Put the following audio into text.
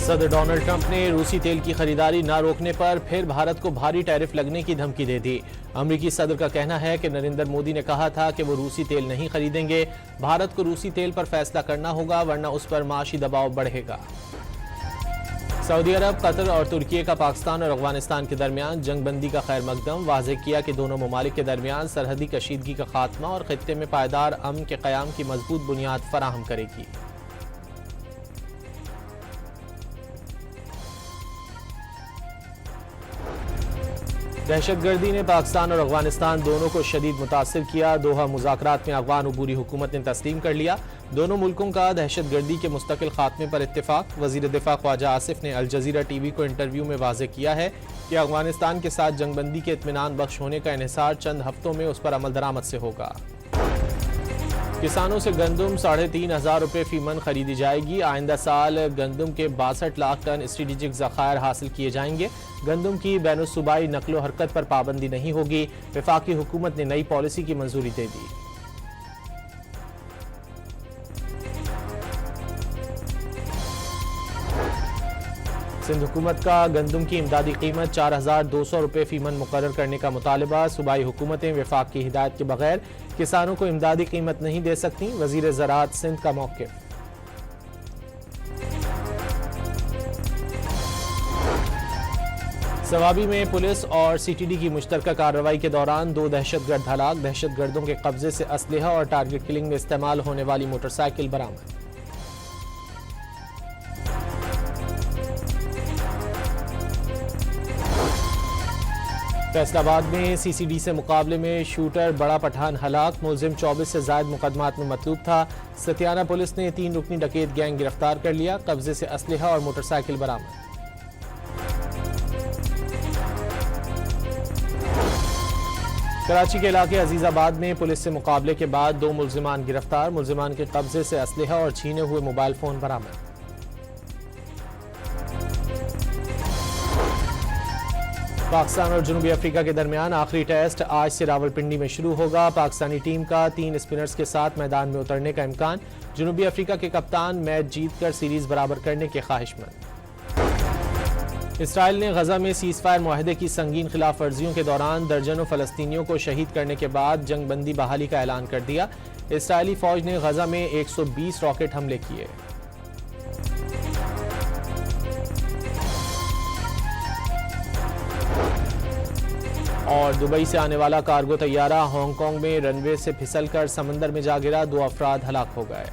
सदर Donald Trump ने रूसी तेल की खरीदारी न रोकने पर फिर भारत को भारी टैरिफ लगने की धमकी दे दी। अमरीकी सदर का कहना है कि नरेंद्र मोदी ने कहा था कि वो रूसी तेल नहीं खरीदेंगे। भारत को रूसी तेल पर फैसला करना होगा, वरना उस पर माशी दबाव बढ़ेगा। सऊदी अरब, कतर और तुर्की का पाकिस्तान और अफगानिस्तान के दरमियान जंगबंदी का खैर मकदम। वाज़ेह किया कि दोनों ममालिक के दरमियान सरहदी कशीदगी का खात्मा और खित्ते में पायदार अमन के क़याम की मजबूत बुनियाद फराहम करेगी। दहशतगर्दी ने पाकिस्तान और अफगानिस्तान दोनों को शदीद मुतासिर किया। दोहा मुज़ाकरात में अफगान अबूरी हुकूमत ने तस्लीम कर लिया। दोनों मुल्कों का दहशतगर्दी के मुस्तकिल खात्मे पर इत्तेफाक। वज़ीर दिफा ख्वाजा आसिफ ने अल जज़ीरा टीवी को इंटरव्यू में वाज़ेह किया है कि अफगानिस्तान के साथ जंगबंदी के इत्मीनान बख्श होने का इन्हिसार चंद हफ्तों में उस पर अमल दरामद से होगा। किसानों से गंदम 3,500 रुपये फी मन खरीदी जाएगी। आइंदा साल गंदम के 62 लाख टन स्ट्रेटेजिक ज़खायर हासिल किए जाएंगे। गंदम की बैनुसूबाई नकलो हरकत पर पाबंदी नहीं होगी। वफाकी हुकूमत ने नई पॉलिसी की मंजूरी दे दी। सिंध हुकूमत का गंदम की इमदादी कीमत 4,200 रुपये फी मन मुकर्रर करने का मुतालबा। सूबाई हुकूमतें वफाक की हिदायत के बगैर किसानों को इमदादी कीमत नहीं दे सकती। वजीर ज़राअत सिंध का मौक़िफ़। सवाबी में पुलिस और CTD की मुश्तरका कार्रवाई के दौरान 2 दहशतगर्द हलाक। दहशतगर्दों के कब्जे से असलहा और टारगेट किलिंग में इस्तेमाल होने वाली मोटरसाइकिल बरामद। फैसलाबाद में CCD से मुकाबले में शूटर बड़ा पठान हलाक। मुलजिम 24 से ज़ायद मुकदमात में मतलूब था। सतियाना पुलिस ने 3 रुकनी डकैत गैंग गिरफ्तार कर लिया। कब्जे से असलहा और मोटरसाइकिल बरामद। कराची के इलाके अजीजाबाद में पुलिस से मुकाबले के बाद 2 मुलजिमान गिरफ्तार। मुलजिमान के कब्जे से असलहा और छीने हुए मोबाइल फोन बरामद। पाकिस्तान और जनूबी अफ्रीका के दरमियान आखिरी टेस्ट आज से रावलपिंडी में शुरू होगा। पाकिस्तानी टीम का 3 स्पिनर्स के साथ मैदान में उतरने का इम्कान। जनूबी अफ्रीका के कप्तान मैच जीतकर सीरीज बराबर करने के ख्वाहिशमंद। इसराइल ने गजा में सीज फायर मुआहदे की संगीन खिलाफ वर्जियों के दौरान दर्जनों फलस्तीनियों को शहीद करने के बाद जंगबंदी बहाली का ऐलान कर दिया। इसराइली फौज ने गजा में 120 रॉकेट हमले किए। और दुबई से आने वाला कार्गो तैयारा हांगकांग में रनवे से फिसलकर समंदर में जा गिरा। 2 अफराद हलाक हो गए।